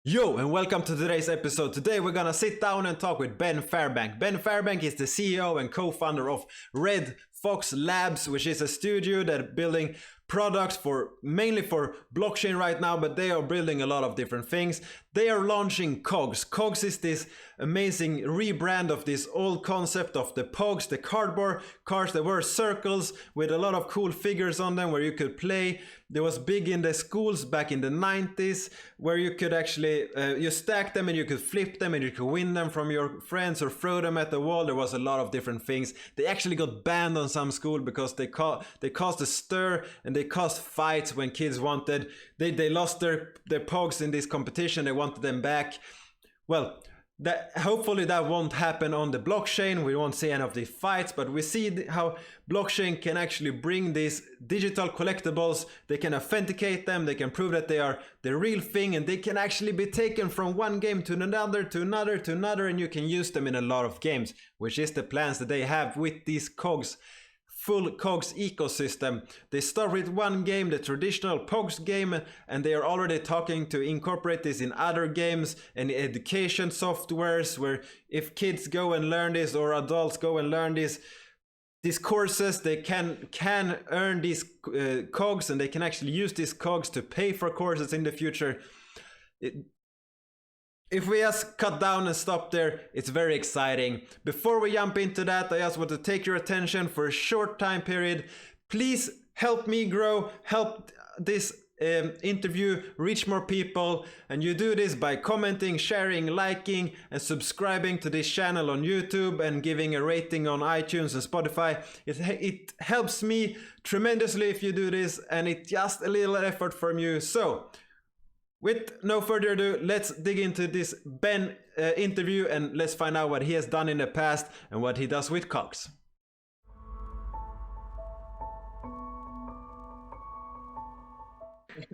Yo, and welcome to today's episode. Today we're gonna sit down and talk with Ben Fairbank. Ben Fairbank is the CEO and co-founder of RedFOX Labs, which is a studio that building products mainly for blockchain right now, but they are building a lot of different things. They are launching Kogs. Kogs is this amazing rebrand of this old concept of the POGs, the cardboard cards that were circles with a lot of cool figures on them where you could play. There was big in the schools back in the 90s where you could actually, you stack them and you could flip them and you could win them from your friends or throw them at the wall. There was a lot of different things. They actually got banned on some school because they caused a stir and they caused fights when kids wanted, they lost their POGs in this competition, they wanted them back. Well, hopefully that won't happen on the blockchain. We won't see any of the fights, but we see how blockchain can actually bring these digital collectibles. They can authenticate them, they can prove that they are the real thing, and they can actually be taken from one game to another, to another, to another, and you can use them in a lot of games, which is the plans that they have with these Kogs. Full Kogs ecosystem. They start with one game, the traditional POGs game, and they are already talking to incorporate this in other games and education softwares where if kids go and learn this or adults go and learn these courses, they can earn these Kogs, and they can actually use these Kogs to pay for courses in the future. If we just cut down and stop there, it's very exciting. Before we jump into that, I just want to take your attention for a short time period. Please help me grow, help this interview reach more people, and you do this by commenting, sharing, liking, and subscribing to this channel on YouTube and giving a rating on iTunes and Spotify. It helps me tremendously if you do this, and it's just a little effort from you. So with no further ado, let's dig into this Ben interview and let's find out what he has done in the past and what he does with Kogs.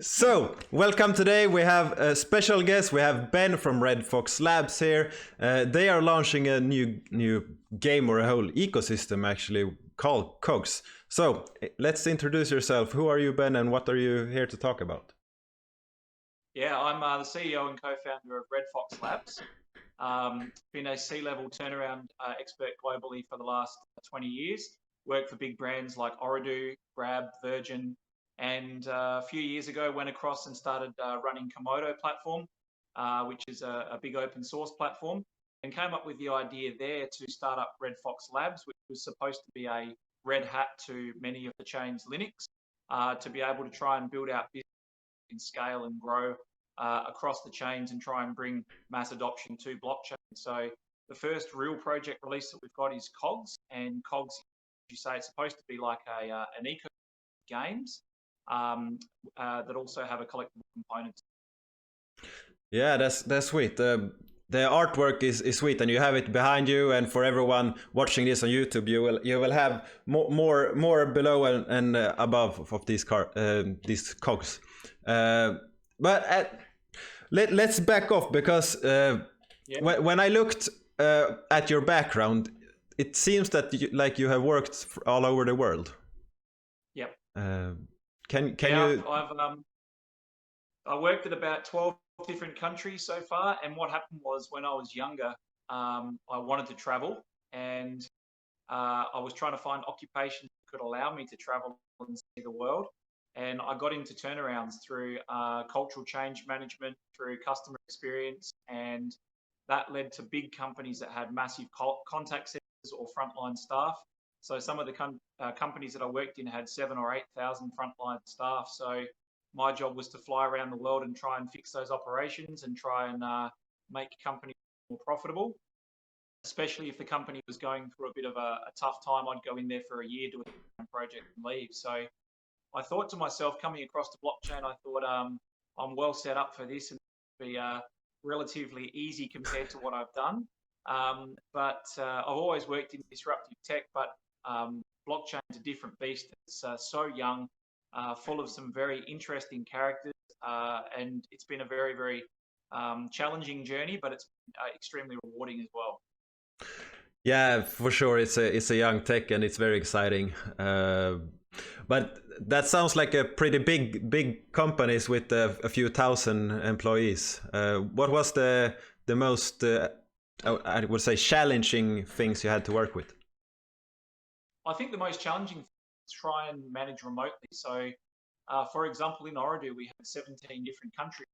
So, welcome today. We have a special guest. We have Ben from RedFOX Labs here. They are launching a new game or a whole ecosystem actually called Kogs. So, let's introduce yourself. Who are you, Ben, and what are you here to talk about? Yeah, I'm the CEO and co-founder of RedFOX Labs. Been a C-level turnaround expert globally for the last 20 years. Worked for big brands like Ooredoo, Grab, Virgin, and a few years ago went across and started running Komodo platform, which is a big open source platform, and came up with the idea there to start up RedFOX Labs, which was supposed to be a red hat to many of the chains Linux, to be able to try and build out business can scale and grow across the chains and try and bring mass adoption to blockchain. So the first real project release that we've got is Kogs, and Kogs, you say, it's supposed to be like an ecosystem of games that also have a collectible component. Yeah, that's sweet. The artwork is sweet, and you have it behind you. And for everyone watching this on YouTube, you will have more below and above of these Kogs. But let's back off because when I looked at your background, it seems that you have worked all over the world. Yep. Can you? I worked at about 12 different countries so far, and what happened was when I was younger, I wanted to travel, and I was trying to find occupations that could allow me to travel and see the world. And I got into turnarounds through cultural change management, through customer experience, and that led to big companies that had massive contact centers or frontline staff. So some of the companies that I worked in had 7,000 or 8,000 frontline staff. So my job was to fly around the world and try and fix those operations and try and make companies more profitable. Especially if the company was going through a bit of a tough time, I'd go in there for a year, do a project and leave. So I thought to myself, coming across to blockchain, I thought I'm well set up for this and it'll be relatively easy compared to what I've done. But I've always worked in disruptive tech, but blockchain's a different beast. It's so young, full of some very interesting characters, and it's been a very, very challenging journey, but it's extremely rewarding as well. Yeah, for sure. It's a young tech and it's very exciting. But that sounds like a pretty big companies with a few thousand employees. What was the most I would say challenging things you had to work with? I think the most challenging thing is try and manage remotely. So, for example, in Ooredoo, we have 17 different countries.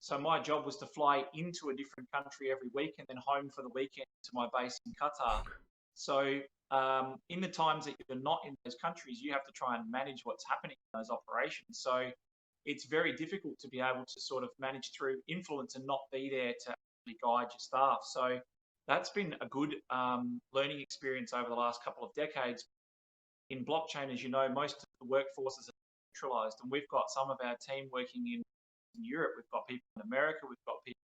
So my job was to fly into a different country every week and then home for the weekend to my base in Qatar. So in the times that you're not in those countries, you have to try and manage what's happening in those operations. So it's very difficult to be able to sort of manage through influence and not be there to actually guide your staff. So that's been a good learning experience over the last couple of decades. In blockchain, as you know, most of the workforces are centralized, and we've got some of our team working in Europe. We've got people in America, we've got people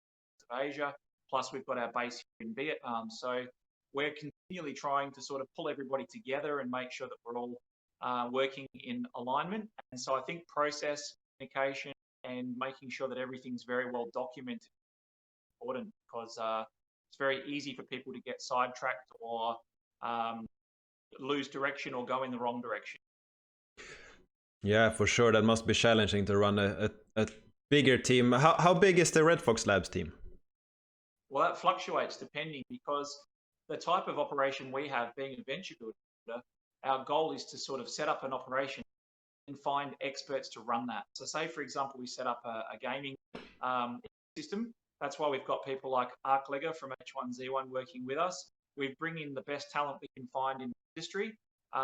in Asia, plus we've got our base here in Vietnam. So we're continually trying to sort of pull everybody together and make sure that we're all working in alignment. And so I think process, communication, and making sure that everything's very well documented is important, because it's very easy for people to get sidetracked or lose direction or go in the wrong direction. Yeah, for sure. That must be challenging to run a bigger team. How big is the RedFOX Labs team? Well, that fluctuates depending, because the type of operation we have, being a venture builder, our goal is to sort of set up an operation and find experts to run that. So say, for example, we set up a gaming system. That's why we've got people like ArcLegger from H1Z1 working with us. We bring in the best talent we can find in the industry.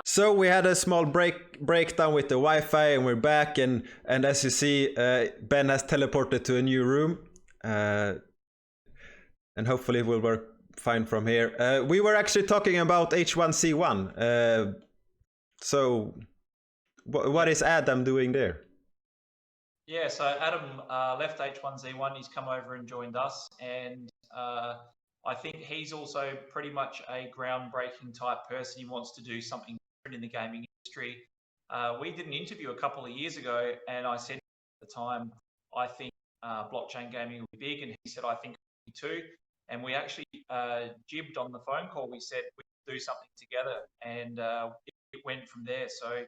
So we had a small breakdown with the Wi-Fi, and we're back. And as you see, Ben has teleported to a new room, and hopefully it will work fine from here. We were actually talking about H1Z1. So what is Adam doing there? Yeah, so Adam left H1Z1. He's come over and joined us, and I think he's also pretty much a groundbreaking type person. He wants to do something different in the gaming industry. We did an interview a couple of years ago, and I said at the time, I think blockchain gaming will be big, and he said, I think it will be too. And we actually jibbed on the phone call. We said we could do something together, and it went from there. So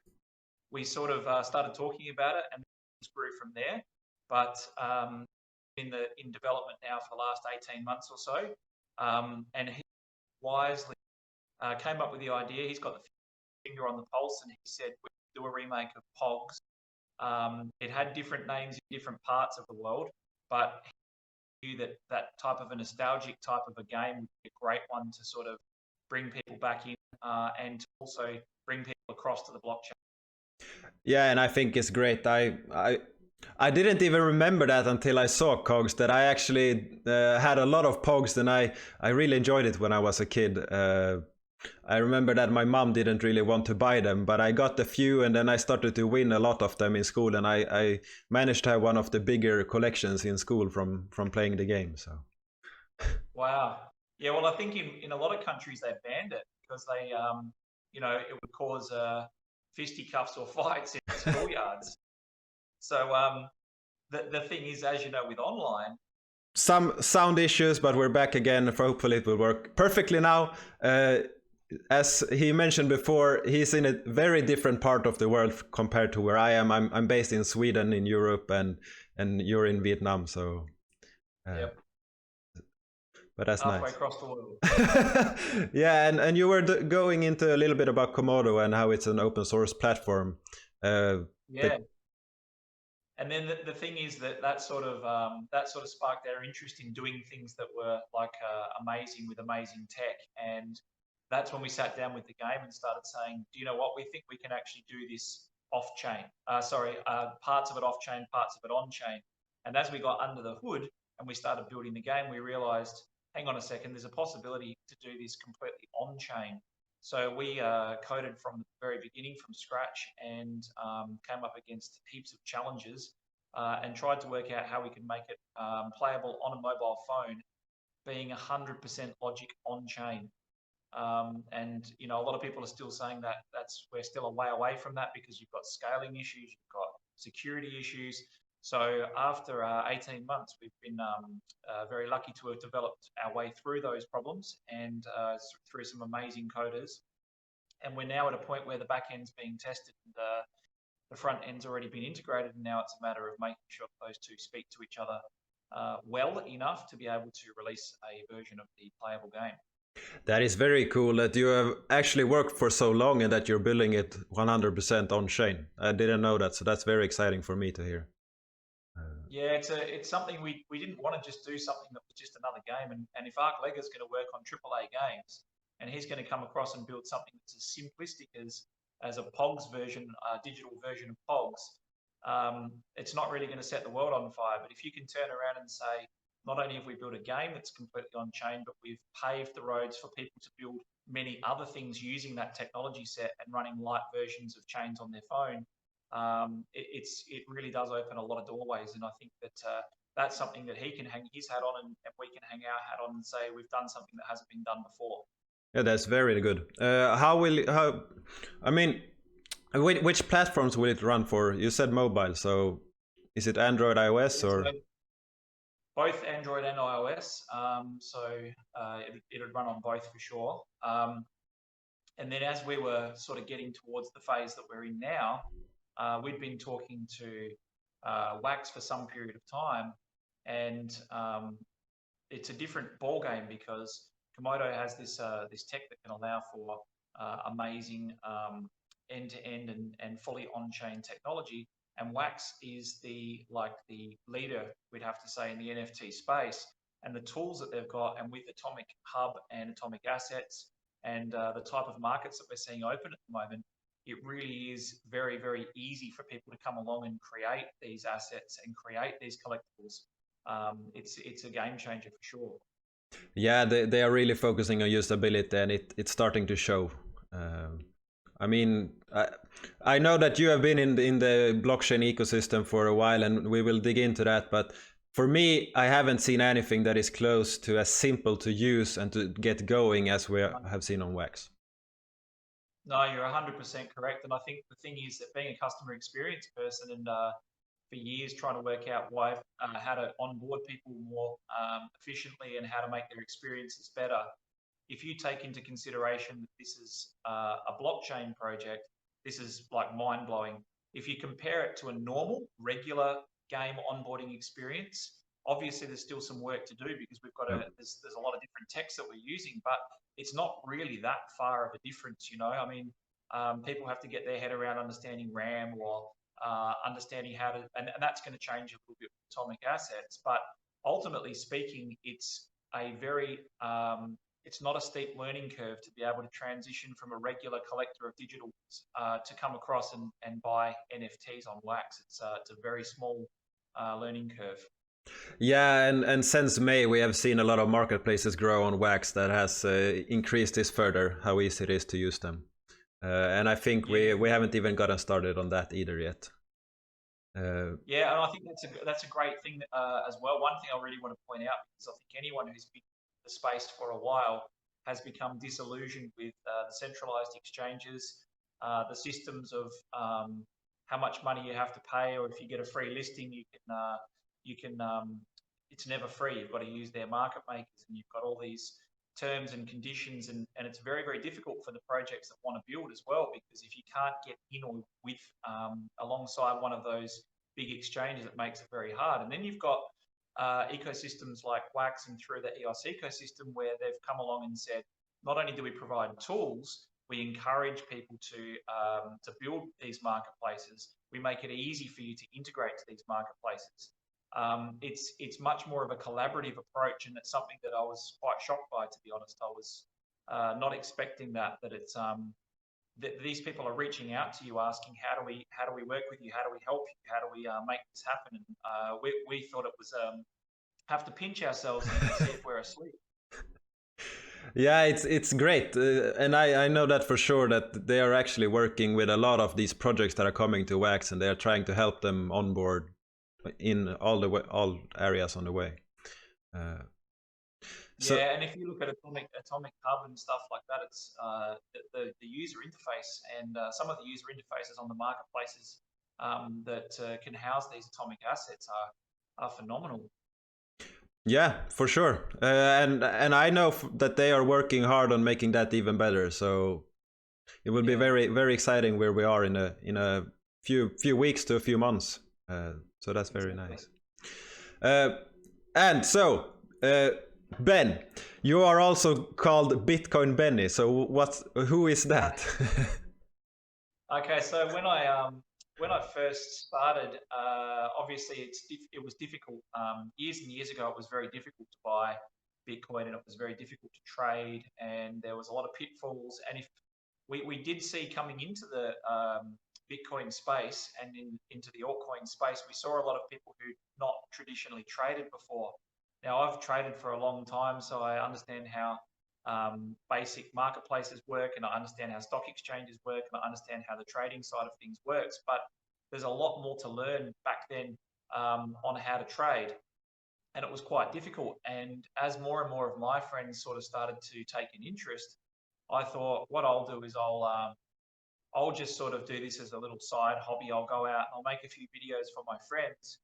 we sort of started talking about it, and things grew from there. But in development now for the last 18 months or so. And he wisely came up with the idea. He's got the finger on the pulse, and he said we could do a remake of POGs. It had different names in different parts of the world, but he knew that type of a nostalgic type of a game would be a great one to sort of bring people back in and to also bring people across to the blockchain. Yeah, and I think it's great. I didn't even remember that until I saw Kogs, that I actually had a lot of Pogs, and I really enjoyed it when I was a kid. I remember that my mom didn't really want to buy them, but I got a few, and then I started to win a lot of them in school, and I managed to have one of the bigger collections in school from playing the game. So. Wow. Yeah, well, I think in a lot of countries they banned it because they, it would cause fisticuffs or fights in schoolyards. So the thing is, as you know, with online, some sound issues, but we're back again. Hopefully it will work perfectly now. As he mentioned before, he's in a very different part of the world compared to where I am. I'm based in Sweden, in Europe, and you're in Vietnam. So, yep. But that's halfway nice. across the world. Yeah, and you were going into a little bit about Komodo and how it's an open source platform. Yeah. And then the thing is that sort of sparked our interest in doing things that were like amazing with amazing tech. And that's when we sat down with the game and started saying, do you know what? We think we can actually do this off chain. Parts of it off chain, parts of it on chain. And as we got under the hood and we started building the game, we realized, hang on a second, there's a possibility to do this completely on chain. So we coded from the very beginning, from scratch, and came up against heaps of challenges and tried to work out how we could make it playable on a mobile phone, being 100% logic on chain. And a lot of people are still saying that we're still a way away from that because you've got scaling issues, you've got security issues. So after 18 months, we've been very lucky to have developed our way through those problems and through some amazing coders. and we're now at a point where the back end's being tested and the front end's already been integrated, and now it's a matter of making sure those two speak to each other well enough to be able to release a version of the playable game. That is very cool that you have actually worked for so long and that you're building it 100% on chain. I didn't know that, so that's very exciting for me to hear. Yeah, it's something we didn't want to just do something that was just another game. And if ArcLega's going to work on AAA games, and he's going to come across and build something that's as simplistic as a POGs version, a digital version of POGs, it's not really going to set the world on fire. But if you can turn around and say, not only have we built a game that's completely on chain, but we've paved the roads for people to build many other things using that technology set and running light versions of chains on their phone. It really does open a lot of doorways, and I think that that's something that he can hang his hat on, and we can hang our hat on and say we've done something that hasn't been done before. Yeah, that's very good. I mean, which platforms will it run for? You said mobile, so is it Android, iOS, or? Both Android and iOS, it'd run on both for sure. And then as we were sort of getting towards the phase that we're in now, we'd been talking to Wax for some period of time, and it's a different ball game because Komodo has this tech that can allow for amazing end-to-end and fully on-chain technology. And Wax is the leader, we'd have to say, in the NFT space, and the tools that they've got, and with Atomic Hub and Atomic Assets and the type of markets that we're seeing open at the moment, it really is very, very easy for people to come along and create these assets and create these collectibles. It's a game changer for sure. Yeah, they are really focusing on usability, and it's starting to show. I mean, I know that you have been in the blockchain ecosystem for a while, and we will dig into that. But for me, I haven't seen anything that is close to as simple to use and to get going as we have seen on Wax. No, you're 100% correct. And I think the thing is that being a customer experience person and for years trying to work out how to onboard people more efficiently and how to make their experiences better, if you take into consideration that this is a blockchain project, this is like mind-blowing. If you compare it to a normal, regular game onboarding experience, obviously there's still some work to do because we've got there's a lot of different techs that we're using, but it's not really that far of a difference, you know. I mean, people have to get their head around understanding RAM or understanding how to, and that's going to change a little bit with Atomic Assets. But ultimately speaking, it's a very it's not a steep learning curve to be able to transition from a regular collector of digitals to come across and buy NFTs on Wax. It's a very small learning curve. Yeah, and since May we have seen a lot of marketplaces grow on Wax that has increased this further, how easy it is to use them. And I think we haven't even gotten started on that either yet. Yeah, and I think that's a great thing as well. One thing I really want to point out, because I think anyone who's been in the space for a while has become disillusioned with the centralized exchanges, the systems of how much money you have to pay, or if you get a free listing, it's never free. You've got to use their market makers, and you've got all these terms and conditions, and it's very, very difficult for the projects that want to build as well, because if you can't get in or with alongside one of those big exchanges, it makes it very hard. And then you've got ecosystems like Wax and through the EOS ecosystem, where they've come along and said, not only do we provide tools, we encourage people to build these marketplaces. We make it easy for you to integrate to these marketplaces. It's much more of a collaborative approach, and it's something that I was quite shocked by, to be honest. I was not expecting that it's that these people are reaching out to you asking, how do we work with you? How do we help you? How do we make this happen? And we thought it was have to pinch ourselves and see if we're asleep. Yeah, it's great, and I know that for sure, that they are actually working with a lot of these projects that are coming to Wax, and they are trying to help them onboard in all areas on the way. Yeah, and if you look at Atomic Hub and stuff like that, it's the user interface and some of the user interfaces on the marketplaces that can house these Atomic Assets are phenomenal. Yeah, for sure, and I know that they are working hard on making that even better. So it will be very, very exciting where we are in a few weeks to a few months. So that's very nice. And so, Ben, you are also called Bitcoin Benny. So who is that? Okay, so when I first started, obviously it was difficult. Years and years ago, it was very difficult to buy Bitcoin, and it was very difficult to trade, and there was a lot of pitfalls. And if we did see coming into the Bitcoin space and into the altcoin space, we saw a lot of people who not traditionally traded before. Now, I've traded for a long time, so I understand how basic marketplaces work, and I understand how stock exchanges work, and I understand how the trading side of things works. But there's a lot more to learn back then on how to trade, and it was quite difficult. And as more and more of my friends sort of started to take an interest, I thought what I'll do is I'll just sort of do this as a little side hobby. I'll go out and I'll make a few videos for my friends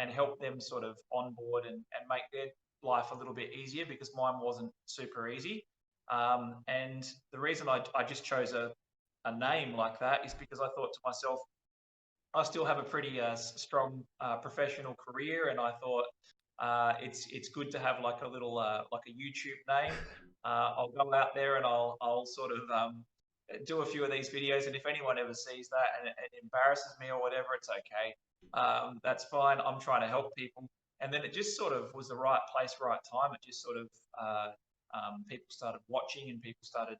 and help them sort of onboard and make their life a little bit easier, because mine wasn't super easy. And the reason I just chose a name like that is because I thought to myself, I still have a pretty strong professional career, and I thought it's good to have like a little like a YouTube name. I'll go out there and I'll sort of do a few of these videos, and if anyone ever sees that and it embarrasses me or whatever, it's okay. That's fine. I'm trying to help people. And then it just sort of was the right place, right time. It just sort of people started watching and people started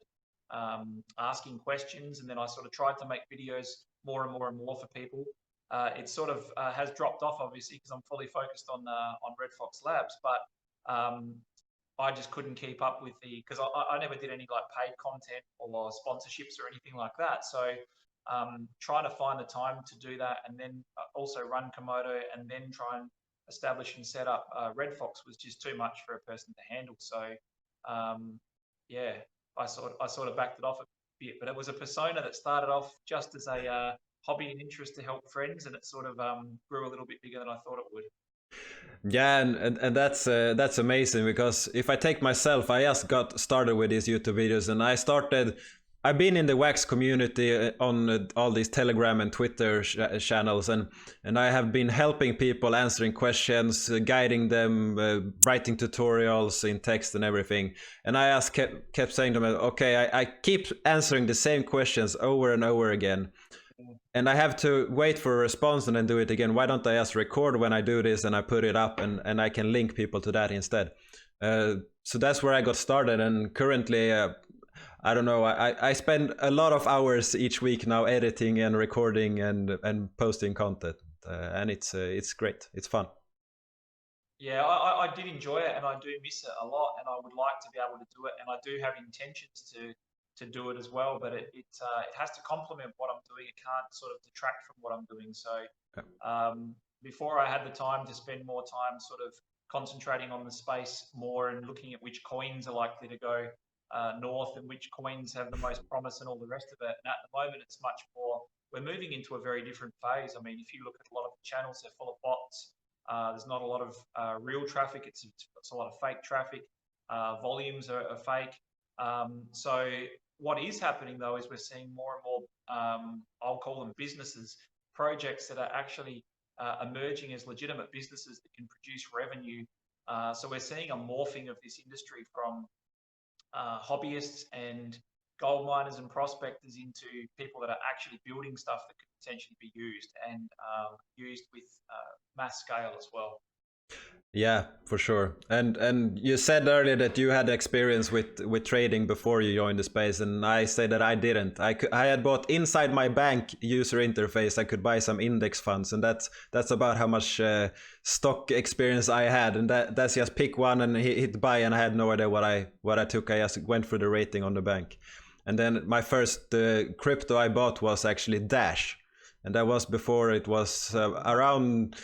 asking questions, and then I sort of tried to make videos more and more and more for people. It sort of has dropped off, obviously, because I'm fully focused on RedFOX Labs, but I just couldn't keep up with because I never did any like paid content or sponsorships or anything like that. So trying to find the time to do that, and then also run Komodo, and then try and establish and set up RedFOX was just too much for a person to handle. So yeah, I sort of backed it off a bit, but it was a persona that started off just as a hobby and interest to help friends, and it sort of grew a little bit bigger than I thought it would. Yeah, and that's amazing, because if I take myself, I just got started with these YouTube videos, and I've been in the Wax community on all these Telegram and Twitter channels, and I have been helping people, answering questions, guiding them, writing tutorials in text and everything. And I just kept saying to them, okay, I keep answering the same questions over and over again, and I have to wait for a response and then do it again. Why don't I just record when I do this and I put it up, and I can link people to that instead? So that's where I got started, and currently I don't know, I spend a lot of hours each week now editing and recording and posting content, and it's great. It's fun. Yeah, I did enjoy it, and I do miss it a lot, and I would like to be able to do it, and I do have intentions to do it as well, but it has to complement what I'm doing. It can't sort of detract from what I'm doing. So before I had the time to spend more time sort of concentrating on the space more and looking at which coins are likely to go north and which coins have the most promise and all the rest of it. And at the moment, it's much more, we're moving into a very different phase. I mean, if you look at a lot of the channels, they're full of bots. There's not a lot of real traffic. It's a lot of fake traffic. Volumes are fake. So what is happening though is we're seeing more and more, I'll call them businesses, projects that are actually emerging as legitimate businesses that can produce revenue. So we're seeing a morphing of this industry from hobbyists and gold miners and prospectors into people that are actually building stuff that could potentially be used, and used with mass scale as well. Yeah, for sure. And you said earlier that you had experience with trading before you joined the space, and I say that I didn't. I had bought inside my bank user interface. I could buy some index funds, and that's about how much stock experience I had. And that's just pick one and hit buy, and I had no idea what I took. I just went through the rating on the bank, and then my first crypto I bought was actually Dash, and that was before it was around.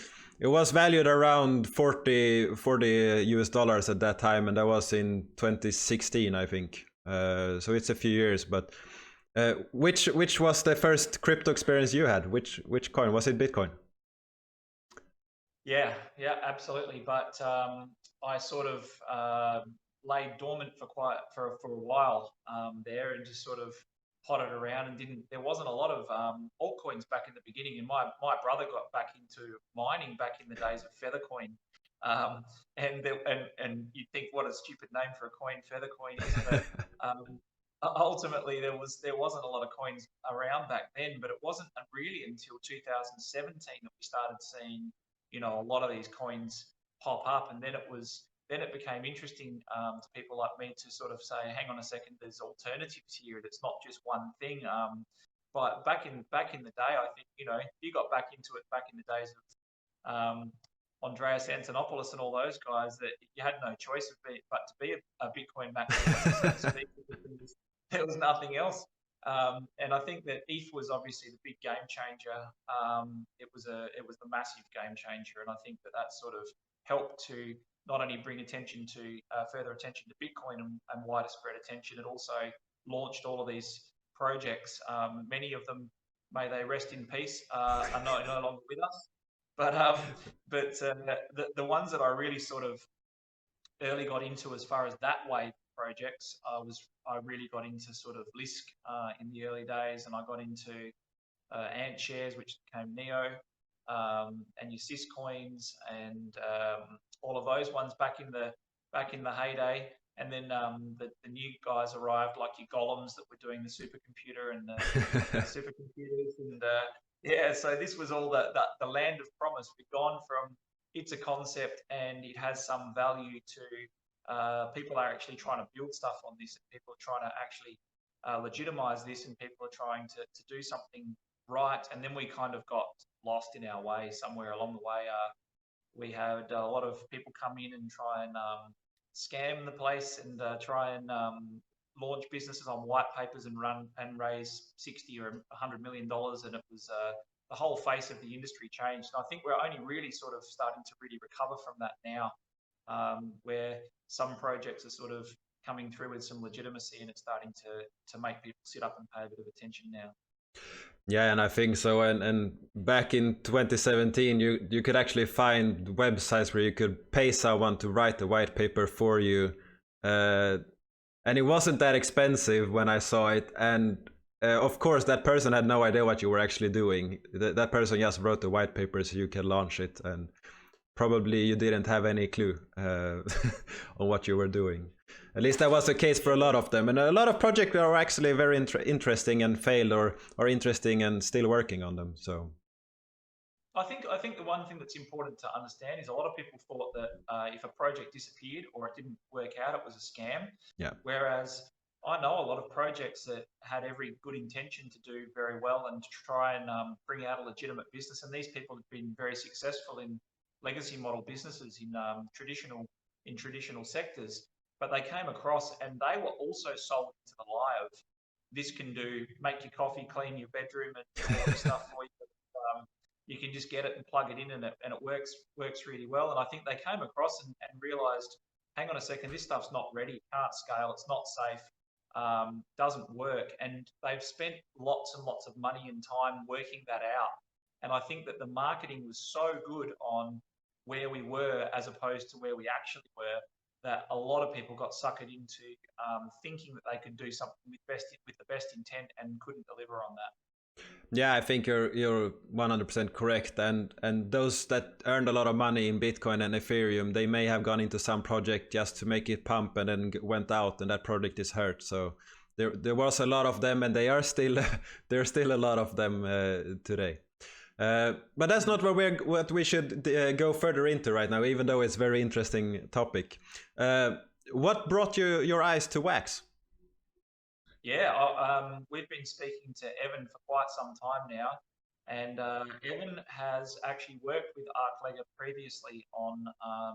It was valued around 40 US dollars at that time, and that was in 2016, I think. So it's a few years. But which was the first crypto experience you had? Which coin was it? Bitcoin? Yeah, absolutely. But I sort of lay dormant for a while there, and just sort of potted around and there wasn't a lot of altcoins back in the beginning. And my brother got back into mining back in the days of Feathercoin. And you'd think what a stupid name for a coin Feathercoin is, but ultimately there wasn't a lot of coins around back then. But it wasn't really until 2017 that we started seeing, a lot of these coins pop up, and then it became interesting to people like me to sort of say, hang on a second, there's alternatives here. It's not just one thing. But back in the day, I think, you got back into it back in the days of Andreas Antonopoulos and all those guys, that you had no choice but to be a Bitcoin maximalist, so to speak. There was nothing else. And I think that ETH was obviously the big game changer. It was the massive game changer, and I think that sort of helped to not only bring attention to further attention to Bitcoin and wider spread attention, it also launched all of these projects. Many of them, may they rest in peace, are no longer with us. But the ones that I really sort of early got into as far as that wave projects, I really got into sort of Lisk in the early days, and I got into Ant Shares, which became Neo, and your Syscoins, and all of those ones back in the heyday. And then the new guys arrived, like your Golems that were doing the supercomputer and the supercomputers, and yeah. So this was all the land of promise. We've gone from it's a concept and it has some value to people are actually trying to build stuff on this, and people are trying to actually legitimize this, and people are trying to do something right. And then we kind of got lost in our way somewhere along the way. We had a lot of people come in and try and scam the place and try and launch businesses on white papers and raise 60 or $100 million, and it was the whole face of the industry changed. And I think we're only really sort of starting to really recover from that now, where some projects are sort of coming through with some legitimacy, and it's starting to make people sit up and pay a bit of attention now. Yeah, and I think so. And back in 2017, you could actually find websites where you could pay someone to write the white paper for you, and it wasn't that expensive when I saw it. And of course, that person had no idea what you were actually doing. That person just wrote the white paper so you can launch it, and probably you didn't have any clue on what you were doing. At least that was the case for a lot of them, and a lot of projects are actually very interesting and failed, or interesting and still working on them. So I think the one thing that's important to understand is a lot of people thought that if a project disappeared or it didn't work out, it was a scam. Yeah. Whereas I know a lot of projects that had every good intention to do very well and to try and bring out a legitimate business, and these people have been very successful in legacy model businesses in traditional sectors. But they came across and they were also sold into the lie of this can make your coffee, clean your bedroom, and all this stuff for you. You can just get it and plug it in, and it works really well. And I think they came across and realized, hang on a second, this stuff's not ready, can't scale, it's not safe, doesn't work. And they've spent lots and lots of money and time working that out. And I think that the marketing was so good on where we were as opposed to where we actually were, that a lot of people got suckered into thinking that they could do something with the best intent and couldn't deliver on that. Yeah, I think you're 100% correct. And those that earned a lot of money in Bitcoin and Ethereum, they may have gone into some project just to make it pump and then went out, and that project is hurt. So there was a lot of them, and they are still there's still a lot of them today. But that's not what we should go further into right now, even though it's a very interesting topic. What brought your eyes to wax? Yeah, we've been speaking to Evan for quite some time now, and Evan has actually worked with ArcLegger previously on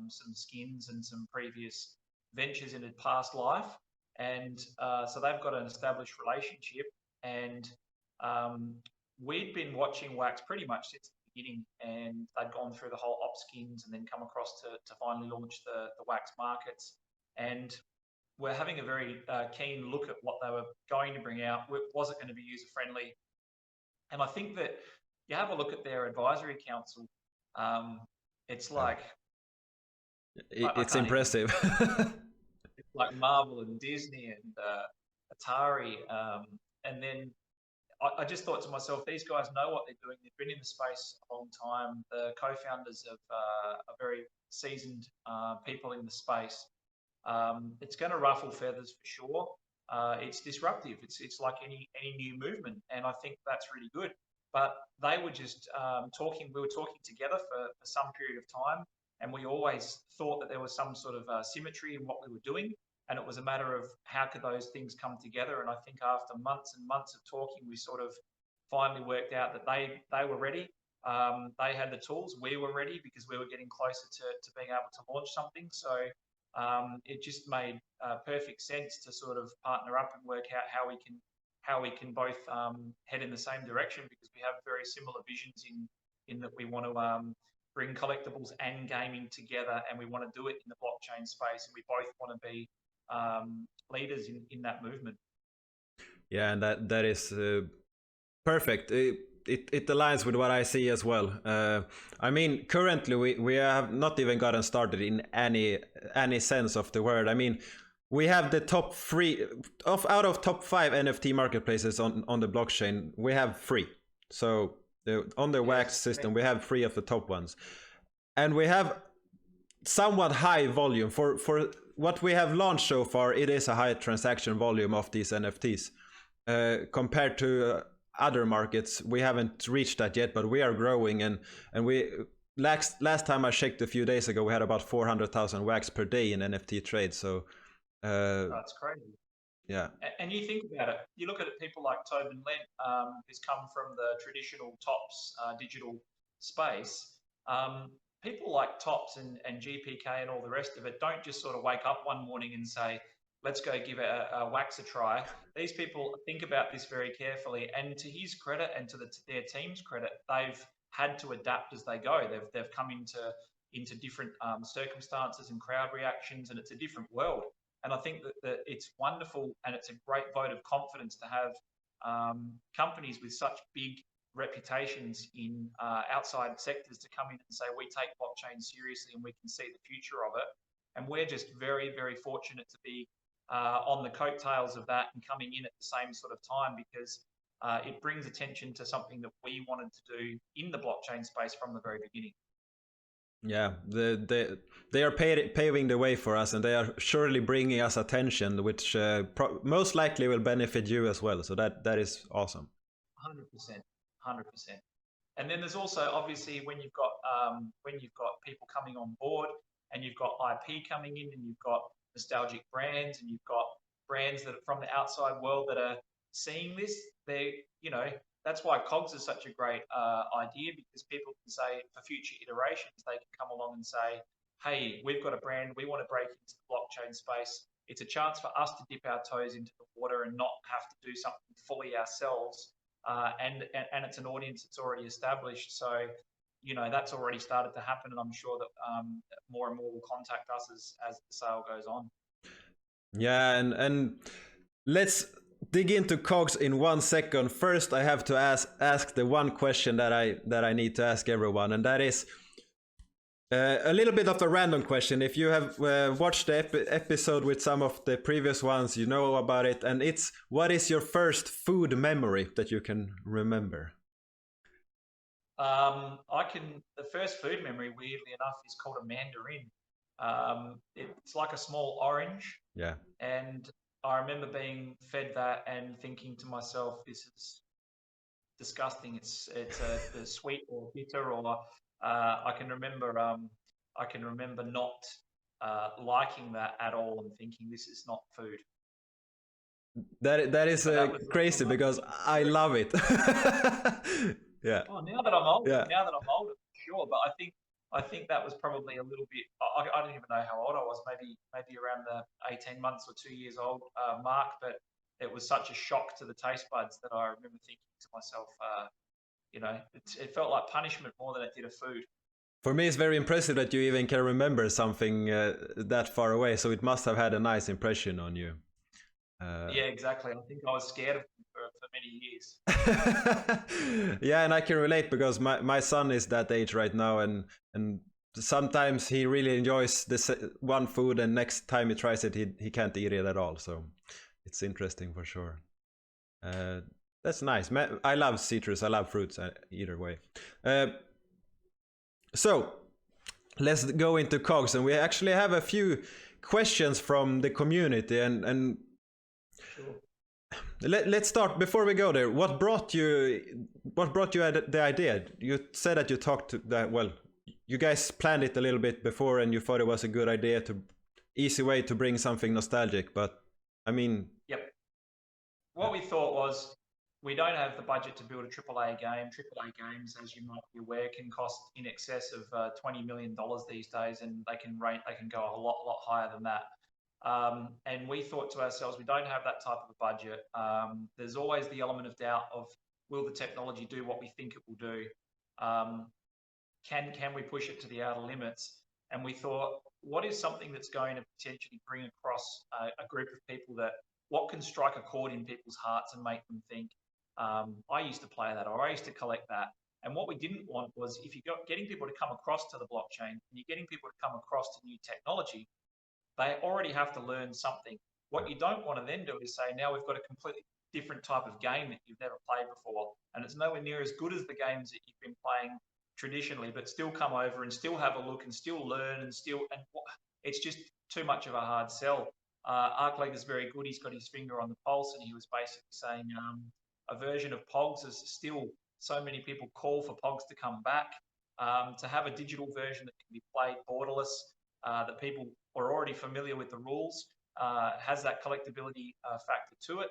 some skins and some previous ventures in a past life, and so they've got an established relationship, and we'd been watching Wax pretty much since the beginning, and they'd gone through the whole op skins and then come across to finally launch the Wax markets. And we're having a very keen look at what they were going to bring out. Was it going to be user friendly? And I think that you have a look at their advisory council. It's like it's impressive. It's like Marvel and Disney and Atari, And then I just thought to myself, these guys know what they're doing. They've been in the space a long time. The co-founders are very seasoned people in the space. It's going to ruffle feathers for sure. It's disruptive. It's like any new movement, and I think that's really good. But they were just talking. We were talking together for some period of time, and we always thought that there was some sort of symmetry in what we were doing, and it was a matter of how could those things come together. And I think after months and months of talking, we sort of finally worked out that they were ready. They had the tools. We were ready because we were getting closer to being able to launch something. So it just made perfect sense to sort of partner up and work out how we can both head in the same direction, because we have very similar visions in that we want to bring collectibles and gaming together, and we want to do it in the blockchain space, and we both want to be leaders in that movement. Yeah, and that is perfect. It aligns with what I see as well. I mean, currently we have not even gotten started in any sense of the word. I mean, we have the top 3 out of top 5 NFT marketplaces on the blockchain. We have 3. So on the Wax system, we have 3 of the top ones, and we have somewhat high volume for what we have launched so far. It is a high transaction volume of these NFTs compared to other markets. We haven't reached that yet, but we are growing, and we last time I checked a few days ago, we had about 400,000 wax per day in NFT trades. So that's crazy. Yeah. And you think about it, you look at it, people like Tobin Lent, who's come from the traditional Tops digital space. People like Tops and GPK and all the rest of it don't just sort of wake up one morning and say, let's go give a wax a try. These people think about this very carefully, and to his credit and to their team's credit, they've had to adapt as they go. They've come into different circumstances and crowd reactions, and it's a different world. And I think that it's wonderful, and it's a great vote of confidence to have companies with such big reputations in outside sectors to come in and say, we take blockchain seriously and we can see the future of it. And we're just very, very fortunate to be on the coattails of that and coming in at the same sort of time, because it brings attention to something that we wanted to do in the blockchain space from the very beginning. Yeah, they are paving the way for us, and they are surely bringing us attention, which most likely will benefit you as well. So that is awesome. 100%. And then there's also, obviously, when you've got people coming on board, and you've got IP coming in, and you've got nostalgic brands, and you've got brands that are from the outside world that are seeing this, that's why Kogs is such a great idea, because people can say for future iterations, they can come along and say, hey, we've got a brand, we want to break into the blockchain space. It's a chance for us to dip our toes into the water and not have to do something fully ourselves. And it's an audience that's already established. So, that's already started to happen, and I'm sure that more and more will contact us as the sale goes on. Yeah, and let's dig into Kogs in 1 second. First, I have to ask the one question that I need to ask everyone, and that is a little bit of a random question. If you have watched the episode with some of the previous ones, you know about it, and it's, what is your first food memory that you can remember? The first food memory, weirdly enough, is called a mandarin. It's like a small orange. Yeah. And I remember being fed that and thinking to myself, this is disgusting. It's a sweet or bitter, or I can remember not liking that at all and thinking this is not food. That is crazy, because I love it. Yeah. Oh, now that I'm older, for sure. But I think that was probably a little bit. I don't even know how old I was. Maybe around the 18 months or 2 years old mark. But it was such a shock to the taste buds that I remember thinking to myself, it felt like punishment more than it did a food. For me, it's very impressive that you even can remember something that far away. So it must have had a nice impression on you. Yeah, exactly. I think I was scared of them for many years. Yeah, and I can relate, because my son is that age right now, and sometimes he really enjoys this one food, and next time he tries it, he can't eat it at all. So it's interesting for sure. That's nice. I love citrus. I love fruits either way. So let's go into Kogs, and we actually have a few questions from the community, and Sure. let's start before we go there. What brought you the idea? You said that you talked to that. Well, you guys planned it a little bit before, and you thought it was a good idea, easy way to bring something nostalgic. But I mean, yep. What we thought was, we don't have the budget to build a AAA game. AAA games, as you might be aware, can cost in excess of $20 million these days, and they can go a lot higher than that. And we thought to ourselves, we don't have that type of a budget. There's always the element of doubt of, will the technology do what we think it will do? Can we push it to the outer limits? And we thought, what is something that's going to potentially bring across a group of people what can strike a chord in people's hearts and make them think, I used to play that, or I used to collect that. And what we didn't want was, if you're getting people to come across to the blockchain and you're getting people to come across to new technology, they already have to learn something. What you don't want to then do is say, now we've got a completely different type of game that you've never played before, and it's nowhere near as good as the games that you've been playing traditionally, but still come over and still have a look and still learn and it's just too much of a hard sell. Arcleg is very good. He's got his finger on the pulse, and he was basically saying a version of POGs is still, so many people call for POGs to come back, to have a digital version that can be played borderless, that people are already familiar with the rules, has that collectability factor to it.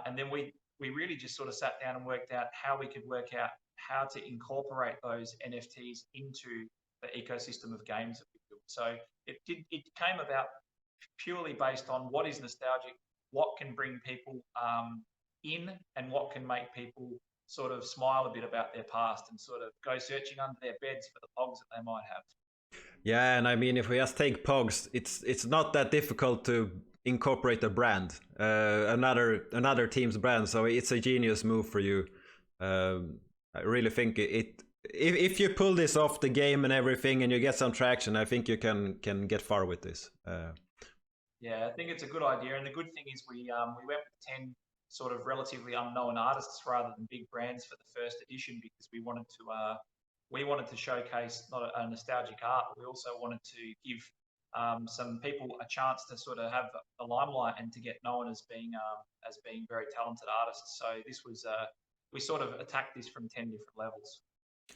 And then we really just sort of sat down and worked out how we could work out how to incorporate those NFTs into the ecosystem of games that we built. So it came about purely based on what is nostalgic, what can bring people in, and what can make people sort of smile a bit about their past and sort of go searching under their beds for the POGs that they might have. Yeah, and I mean, if we just take POGs, it's not that difficult to incorporate a brand, another team's brand. So it's a genius move for you. I really think if you pull this off the game and everything, and you get some traction, I think you can get far with this. Yeah, I think it's a good idea, and the good thing is we went with 10 sort of relatively unknown artists rather than big brands for the first edition, because we wanted to showcase not a nostalgic art, but we also wanted to give some people a chance to sort of have the limelight and to get known as being very talented artists. So this was we sort of attacked this from 10 different levels.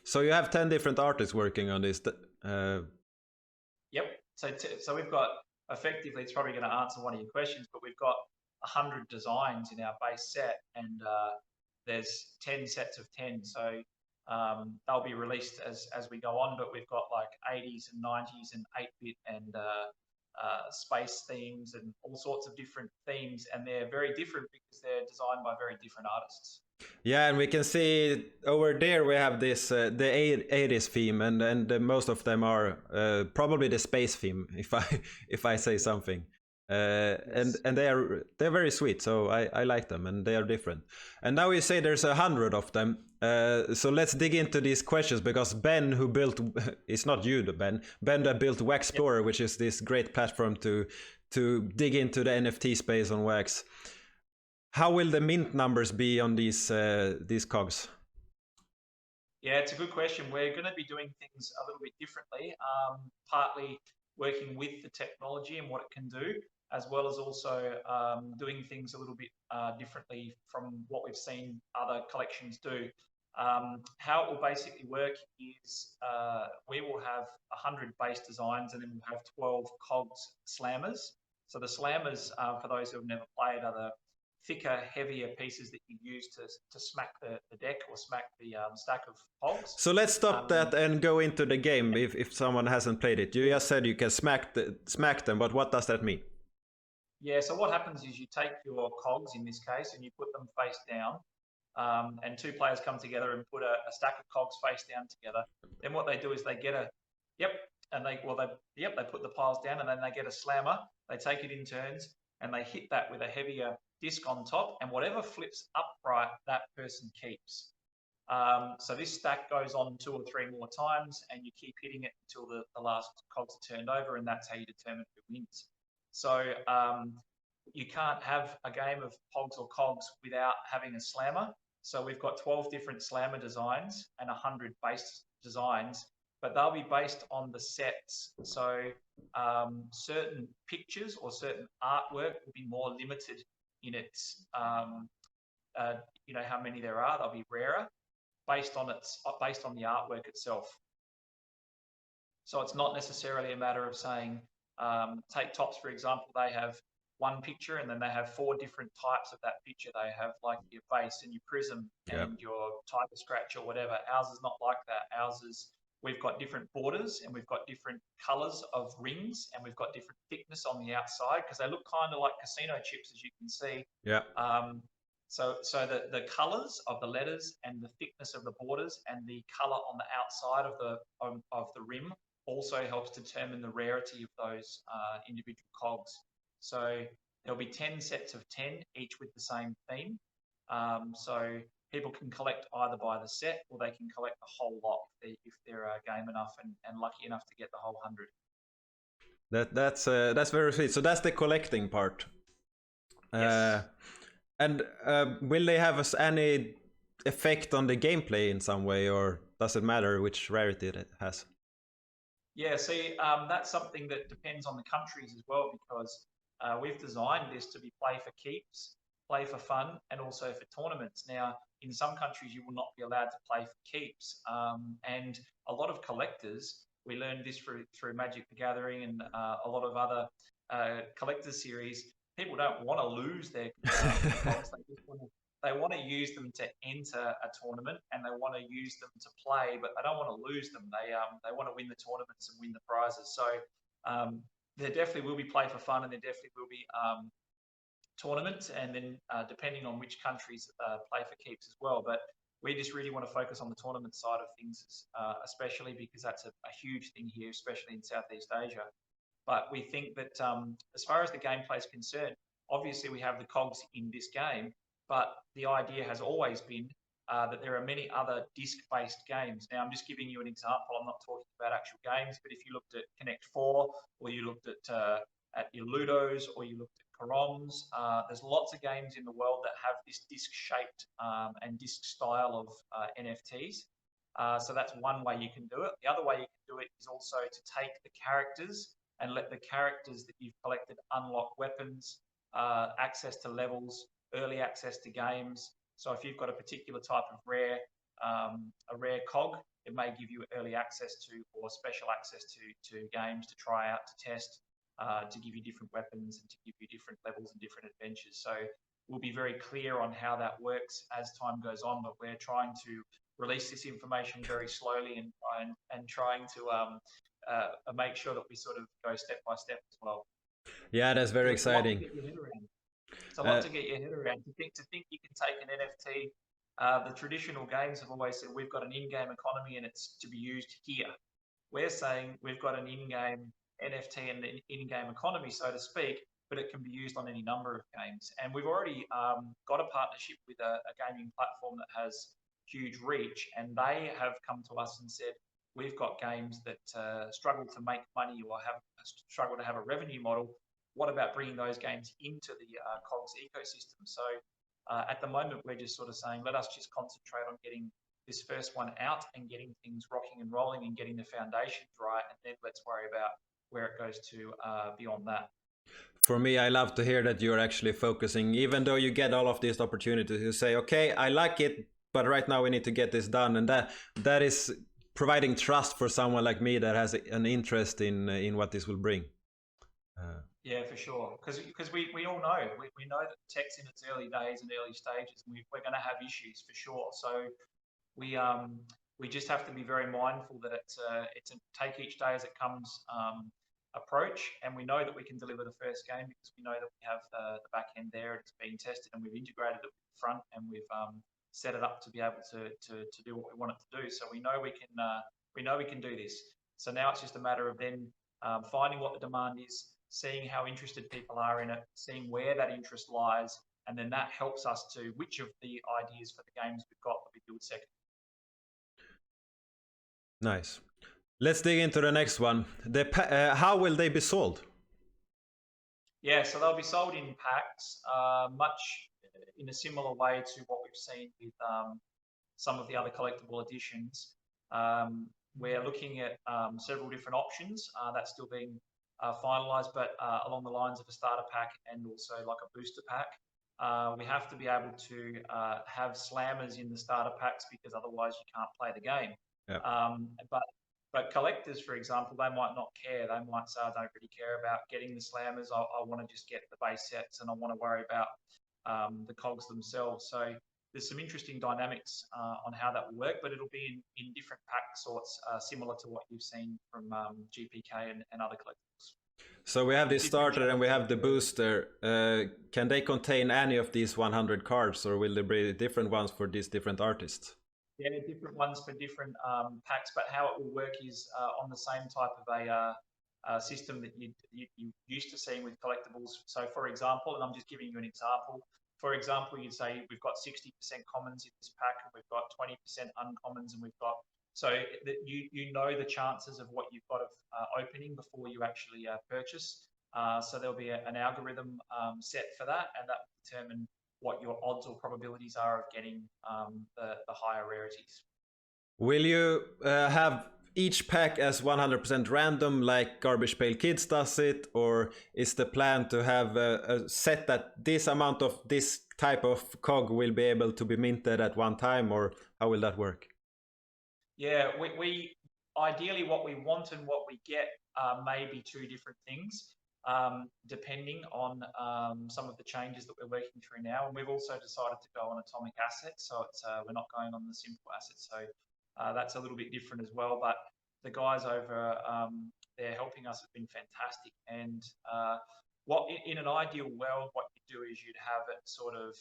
So you have 10 different artists working on this. Yep. So we've got, effectively, it's probably going to answer one of your questions, but we've got 100 designs in our base set, and there's 10 sets of 10. So they'll be released as we go on, but we've got like 80s and 90s and 8-bit and space themes and all sorts of different themes, and they're very different because they're designed by very different artists. Yeah, and we can see over there we have this the 80s theme, and most of them are probably the space theme, if I say something. Yes. And they're very sweet, so I like them, and they are different. And now you say there's 100 of them. So let's dig into these questions, because Ben, who built, it's not you, Ben that built Wax Store, which is this great platform to dig into the NFT space on Wax. How will the mint numbers be on these Kogs? Yeah, it's a good question. We're going to be doing things a little bit differently, partly working with the technology and what it can do, as well as also doing things a little bit differently from what we've seen other collections do. How it will basically work is we will have 100 base designs, and then we'll have 12 Kogs slammers. So the slammers, for those who have never played, are the thicker, heavier pieces that you use to smack the deck or smack the stack of Kogs. So let's stop that and go into the game if someone hasn't played it. You just said you can smack them, but what does that mean? Yeah, so what happens is you take your Kogs in this case and you put them face down, and two players come together and put a stack of Kogs face down together. Then what they do is they get they put the piles down, and then they get a slammer. They take it in turns and they hit that with a heavier disc on top, and whatever flips upright, that person keeps. So this stack goes on 2 or 3 more times, and you keep hitting it until the last Kogs are turned over, and that's how you determine who wins. So you can't have a game of Pogs or Cogs without having a slammer. So we've got 12 different slammer designs and 100 base designs, but they'll be based on the sets. So certain pictures or certain artwork will be more limited in its, you know, how many there are. They'll be rarer based on the artwork itself. So it's not necessarily a matter of saying, take Tops, for example, they have one picture and then they have 4 different types of that picture. They have like your base and your prism and your tiger scratch or whatever. Ours is not like that. Ours is, we've got different borders and we've got different colors of rings and we've got different thickness on the outside because they look kind of like casino chips, as you can see. Yeah. So the colors of the letters and the thickness of the borders and the color on the outside of the rim also helps determine the rarity of those individual cogs. So there'll be 10 sets of 10, each with the same theme. So people can collect either by the set or they can collect the whole lot if they're game enough and lucky enough to get the whole 100. That's very sweet. So that's the collecting part. Yes. And will they have any effect on the gameplay in some way, or does it matter which rarity it has? Yeah, see, that's something that depends on the countries as well, because we've designed this to be play for keeps, play for fun, and also for tournaments. Now, in some countries, you will not be allowed to play for keeps. And a lot of collectors, we learned this through Magic the Gathering and a lot of other collectors series, people don't want to lose their cogs. They want to use them to enter a tournament and they want to use them to play, but they don't want to lose them. They want to win the tournaments and win the prizes. So there definitely will be play for fun and there definitely will be tournaments, and then depending on which countries play for keeps as well. But we just really want to focus on the tournament side of things, especially because that's a huge thing here, especially in Southeast Asia. But we think that as far as the gameplay is concerned, obviously we have the cogs in this game, but the idea has always been that there are many other disc-based games. Now, I'm just giving you an example. I'm not talking about actual games, but if you looked at Connect 4, or you looked at your Ludos, or you looked at Caroms, there's lots of games in the world that have this disc-shaped and disc style of NFTs. So that's one way you can do it. The other way you can do it is also to take the characters and let the characters that you've collected unlock weapons, access to levels, early access to games. So if you've got a particular type of a rare cog, it may give you early access to or special access to games to try out, to test, to give you different weapons and to give you different levels and different adventures. So we'll be very clear on how that works as time goes on, but we're trying to release this information very slowly and trying to make sure that we sort of go step by step as well. Yeah, that's very exciting. It's a lot to get your head around. To think you can take an NFT. The traditional games have always said we've got an in-game economy and it's to be used here. We're saying we've got an in-game NFT and an in-game economy, so to speak, but it can be used on any number of games. And we've already got a partnership with a gaming platform that has huge reach, and they have come to us and said, we've got games that struggle to make money or struggle to have a revenue model. What about bringing those games into the Kogs ecosystem? So at the moment, we're just sort of saying, let us just concentrate on getting this first one out and getting things rocking and rolling and getting the foundations right. And then let's worry about where it goes to beyond that. For me, I love to hear that you're actually focusing, even though you get all of these opportunities, you say, okay, I like it, but right now we need to get this done. And that is providing trust for someone like me that has an interest in what this will bring. Yeah, for sure. Because we all know, we know that tech's in its early days and early stages, and we're going to have issues for sure. So we just have to be very mindful that it's a take each day as it comes approach. And we know that we can deliver the first game because we know that we have the back end there, it's being tested, and we've integrated it with the front, and we've set it up to be able to do what we want it to do. So we know we can do this. So now it's just a matter of then finding what the demand is, seeing how interested people are in it, seeing where that interest lies, and then that helps us to which of the ideas for the games we've got that we build second. Nice. Let's dig into the next one. How will they be sold? Yeah, so they'll be sold in packs, much in a similar way to what we've seen with some of the other collectible editions. We're looking at several different options that's still being finalised, but along the lines of a starter pack and also like a booster pack. We have to be able to have slammers in the starter packs because otherwise you can't play the game. Yeah. But collectors, for example, they might not care. They might say, I don't really care about getting the slammers. I want to just get the base sets and I want to worry about the cogs themselves. So there's some interesting dynamics on how that will work, but it'll be in different pack sorts, similar to what you've seen from GPK and other collectibles. So we have the starter and we have the booster. Can they contain any of these 100 cards, or will there be different ones for these different artists? Yeah, different ones for different packs, but how it will work is on the same type of a system that you used to seeing with collectibles. So, for example, and I'm just giving you an example. For example, you'd say we've got 60% commons in this pack, and we've got 20% uncommons, and we've got so that you know the chances of what you've got of opening before you actually purchase. So there'll be an algorithm set for that, and that will determine what your odds or probabilities are of getting the higher rarities. Will you have each pack as 100% random like Garbage Pail Kids does it, or is the plan to have a set that this amount of this type of cog will be able to be minted at one time, or how will that work? Yeah, we ideally what we want and what we get may be two different things. Depending on some of the changes that we're working through now. And we've also decided to go on atomic assets, so it's we're not going on the simple assets. So that's a little bit different as well. But the guys over there helping us have been fantastic. And what in an ideal world, what you do is you'd have it sort of,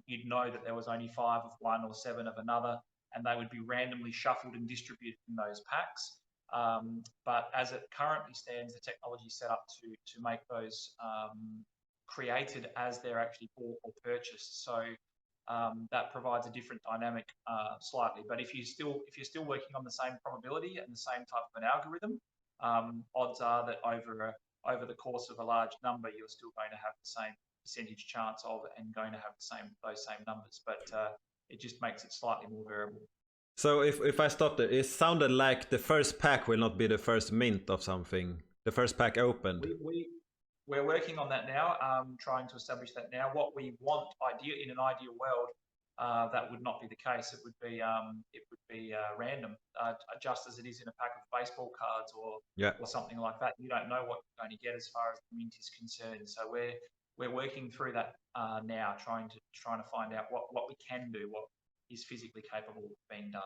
you'd know that there was only 5 of one or 7 of another, and they would be randomly shuffled and distributed in those packs. But as it currently stands, the technology is set up to make those created as they're actually bought or purchased. So that provides a different dynamic slightly. But if you're still working on the same probability and the same type of an algorithm, odds are that over the course of a large number, you're still going to have the same percentage chance of it and going to have those same numbers. But it just makes it slightly more variable. So if I stop there, it sounded like the first pack will not be the first mint of something. The first pack opened. We're working on that now, trying to establish that now. What we want, in an ideal world, that would not be the case. It would be random, just as it is in a pack of baseball cards or something like that. You don't know what you're going to get as far as the mint is concerned. So we're working through that now, trying to find out what we can do, what is physically capable of being done.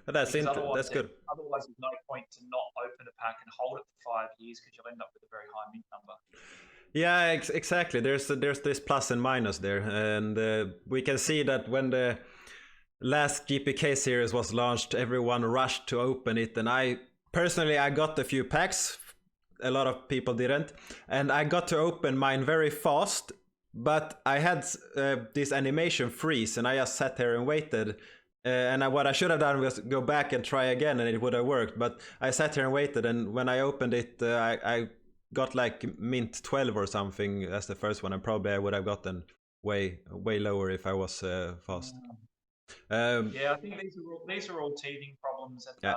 That's good. Otherwise, there's no point to not open a pack and hold it for 5 years because you'll end up with a very high mint number. Yeah, exactly. There's this plus and minus there, and we can see that when the last GPK series was launched, everyone rushed to open it, and I personally got a few packs. A lot of people didn't, and I got to open mine very fast. But I had this animation freeze, and I just sat here and waited. What I should have done was go back and try again, and it would have worked. But I sat here and waited, and when I opened it, I got like mint 12 or something as the first one, and probably I would have gotten way lower if I was fast. Yeah, I think these are all teething problems, and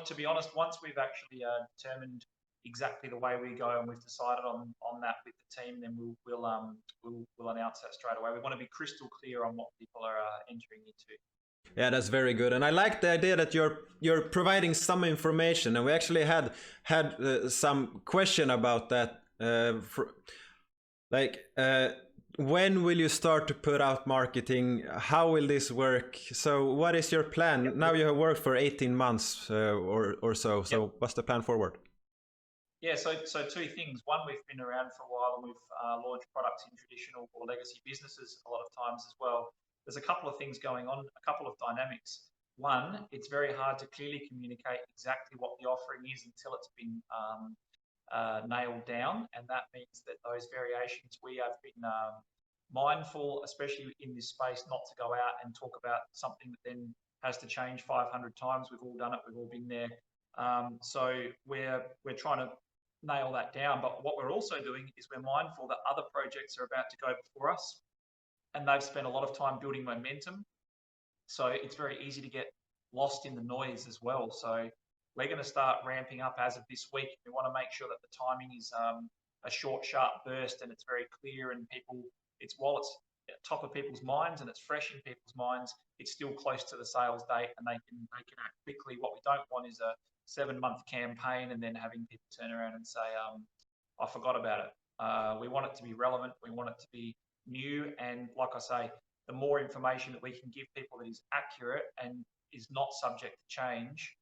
to be honest, once we've actually determined exactly the way we go and we've decided on that with the team, then we'll announce that straight away. We want to be crystal clear on what people are entering into. Yeah, that's very good, and I like the idea that you're providing some information, and we actually had some question about that. When will you start to put out marketing? How will this work? So what is your plan? Yep. Now you have worked for 18 months or so. So yep. What's the plan forward? Yeah, so two things. One, we've been around for a while and we've launched products in traditional or legacy businesses a lot of times as well. There's a couple of things going on, a couple of dynamics. One, it's very hard to clearly communicate exactly what the offering is until it's been nailed down, and that means that those variations, we have been mindful, especially in this space, not to go out and talk about something that then has to change 500 times. We've all done it, we've all been there. So we're trying to nail that down. But what we're also doing is we're mindful that other projects are about to go before us, and they've spent a lot of time building momentum. So it's very easy to get lost in the noise as well. So we're going to start ramping up as of this week. We want to make sure that the timing is a short, sharp burst, and it's very clear, and while it's at top of people's minds and it's fresh in people's minds, it's still close to the sales date, and they can act quickly. What we don't want is a 7-month campaign and then having people turn around and say, I forgot about it. We want it to be relevant. We want it to be new. And like I say, the more information that we can give people that is accurate and is not subject to change,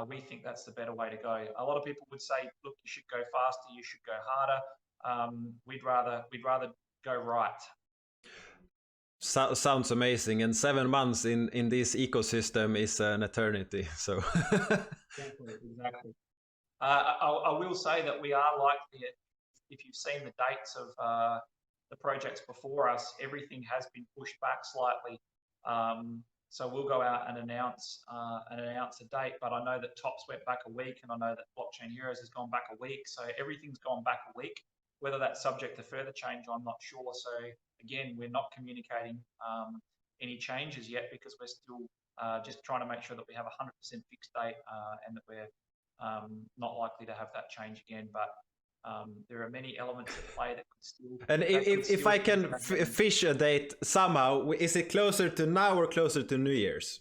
we think that's the better way to go. A lot of people would say, look, you should go faster, you should go harder. We'd rather go right. Sounds amazing, and 7 months in this ecosystem is an eternity. So exactly. I will say that we are likely, if you've seen the dates of the projects before us, everything has been pushed back slightly. So we'll go out and announce a date. But I know that Tops went back a week, and I know that Blockchain Heroes has gone back a week. So everything's gone back a week. Whether that's subject to further change, I'm not sure. So again, we're not communicating any changes yet, because we're still just trying to make sure that we have a 100% fixed date, and that we're not likely to have that change again. But there are many elements at play that could still. And if I can fish a date somehow, is it closer to now or closer to New Year's?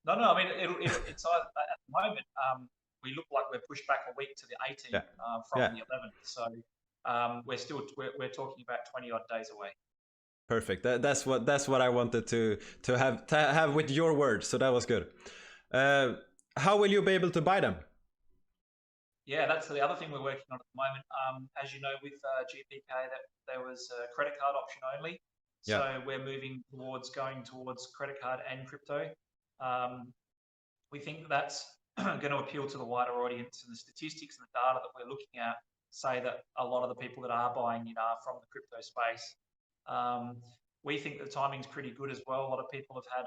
No. I mean, it's at the moment. We look like we're pushed back a week to the 18th from the 11th. So we're talking about 20 odd days away. Perfect. That's what I wanted to have with your words. So that was good. How will you be able to buy them? Yeah, that's the other thing we're working on at the moment. As you know, with GPK, that there was a credit card option only. So we're moving going towards credit card and crypto. We think that's going to appeal to the wider audience, and the statistics and the data that we're looking at say that a lot of the people that are buying it are from the crypto space. We think the timing's pretty good as well. A lot of people have had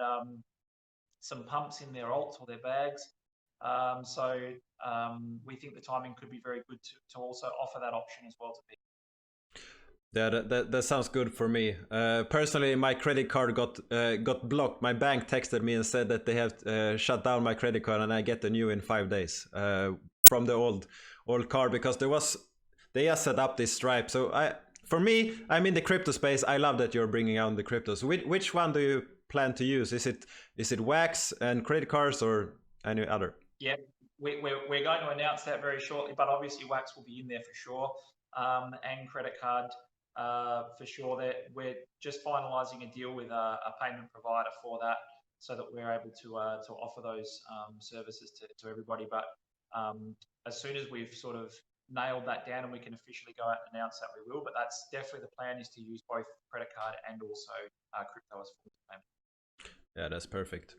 some pumps in their alts or their bags. So we think the timing could be very good to also offer that option as well to people. Yeah, that sounds good for me. Personally, my credit card got blocked. My bank texted me and said that they have shut down my credit card, and I get a new in 5 days from the old card, because they just set up this Stripe. So for me, I'm in the crypto space. I love that you're bringing out the cryptos. Which one do you plan to use? Is it Wax and credit cards or any other? Yeah, we're going to announce that very shortly, but obviously Wax will be in there for sure, and credit card for sure. That we're just finalising a deal with a payment provider for that, so that we're able to offer those services to everybody. But as soon as we've sort of nailed that down and we can officially go out and announce that, we will. But that's definitely the plan, is to use both credit card and also crypto as form of payment. Yeah, that's perfect.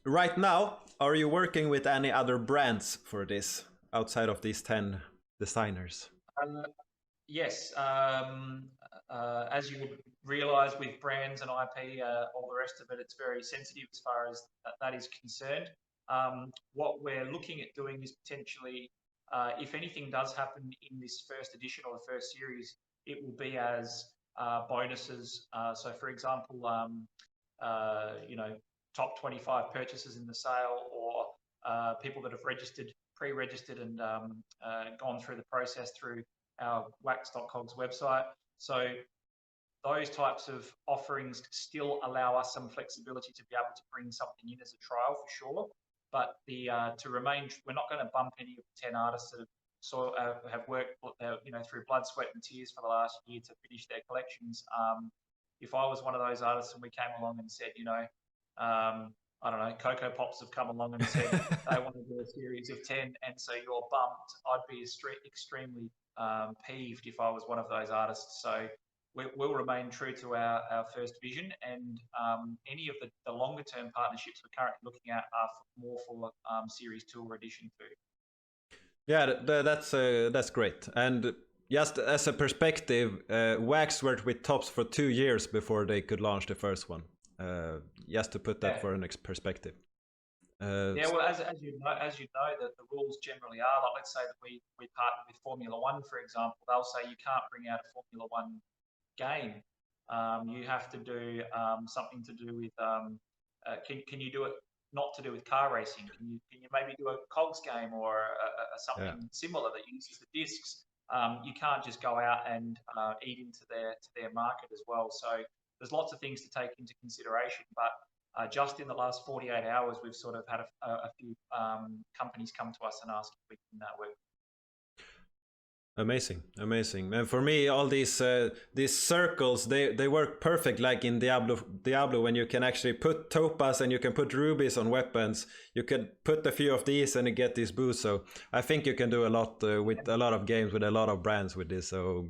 Right now, are you working with any other brands for this outside of these 10 designers? Yes. As you would realize, with brands and IP, all the rest of it, it's very sensitive as far as that is concerned. What we're looking at doing is potentially, if anything does happen in this first edition or the first series, it will be as bonuses. So, for example, top 25 purchases in the sale, or people that have pre-registered and gone through the process through our wax.cogs website. So those types of offerings still allow us some flexibility to be able to bring something in as a trial for sure. But we're not going to bump any of the 10 artists that have worked through blood, sweat and tears for the last year to finish their collections. If I was one of those artists and we came along and said, I don't know, Cocoa Pops have come along and said they want to do a series of 10, and so you're bumped, I'd be extremely peeved if I was one of those artists. So we'll remain true to our first vision, and any of the longer term partnerships we're currently looking at are more for Series 2 or Edition 2. Yeah, that's great. And just as a perspective, Wax worked with Tops for 2 years before they could launch the first one. Just to put that for an perspective. Yeah, well, as you know, that the rules generally are like, let's say that we partner with Formula One, for example. They'll say you can't bring out a Formula One game. You have to do something to do with can you do it not to do with car racing? Can you maybe do a Kogs game or Yeah. something similar that uses the discs? You can't just go out and eat into their market as well. So there's lots of things to take into consideration, but just in the last 48 hours, we've sort of had a few companies come to us and ask if we can work. Amazing, amazing. And for me, all these circles, they work perfect, like in Diablo, when you can actually put topaz and you can put rubies on weapons. You can put a few of these and you get this boost. So I think you can do a lot with a lot of games, with a lot of brands with this. So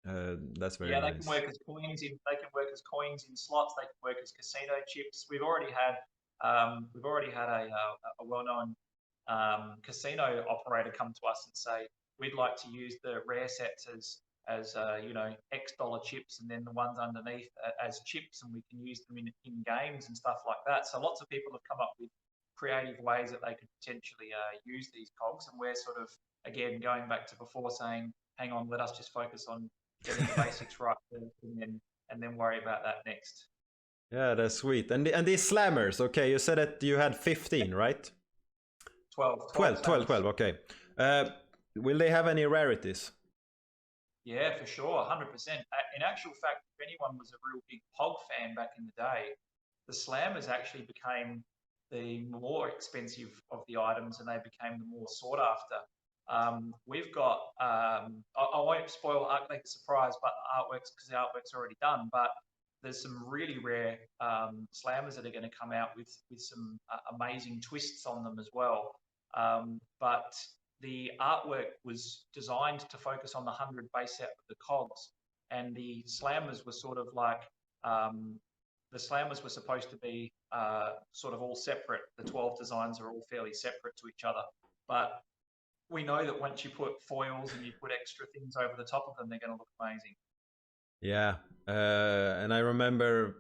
that's very nice. They can work as coins in. They can work as coins in slots. They can work as casino chips. We've already had a well-known casino operator come to us and say we'd like to use the rare sets as X dollar chips, and then the ones underneath as chips, and we can use them in games and stuff like that. So lots of people have come up with creative ways that they could potentially use these cogs, and we're sort of again going back to before saying, hang on, let us just focus on getting the basics right first, and then worry about that next. Yeah, that's sweet. And these slammers, okay, you said that you had 15, right? 12, okay. Will they have any rarities? Yeah, for sure, 100%. In actual fact, if anyone was a real big POG fan back in the day, the slammers actually became the more expensive of the items, and they became the more sought after. We've got, I won't spoil Art Like a Surprise, but artworks, because the artwork's already done, but there's some really rare slammers that are going to come out with some amazing twists on them as well. But the artwork was designed to focus on the 100 base set of the cogs, and the slammers were sort of like, the slammers were supposed to be sort of all separate. The 12 designs are all fairly separate to each other, but we know that once you put foils and you put extra things over the top of them, they're going to look amazing. Yeah, and I remember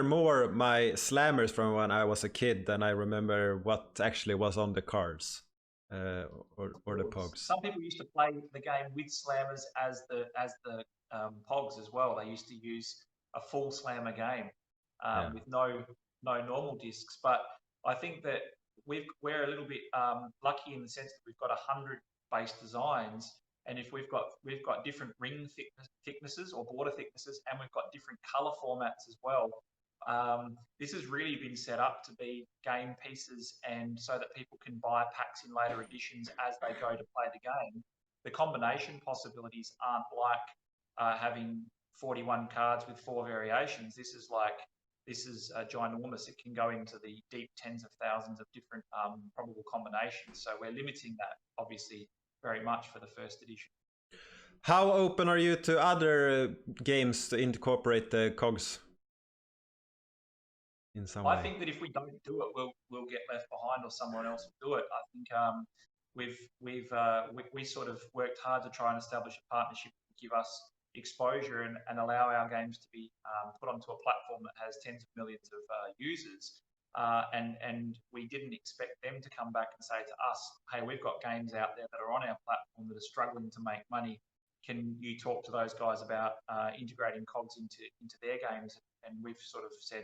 more my slammers from when I was a kid than I remember what actually was on the cards or the POGs. Some people used to play the game with slammers as the POGs as well. They used to use a full slammer game with no normal discs. But I think that we're a little bit lucky in the sense that we've got 100 base designs. And if we've got different ring thicknesses or border thicknesses, and we've got different color formats as well. This has really been set up to be game pieces, and so that people can buy packs in later editions as they go to play the game. The combination possibilities aren't like having 41 cards with 4 variations. This is ginormous. It can go into the deep tens of thousands of different probable combinations. So we're limiting that, obviously, very much for the first edition. How open are you to other games to incorporate the cogs in some way? I think that if we don't do it, we'll get left behind, or someone else will do it. I think we sort of worked hard to try and establish a partnership to give us exposure and allow our games to be put onto a platform that has tens of millions of users. And we didn't expect them to come back and say to us, hey, we've got games out there that are on our platform that are struggling to make money. Can you talk to those guys about integrating cogs into their games? And we've sort of said,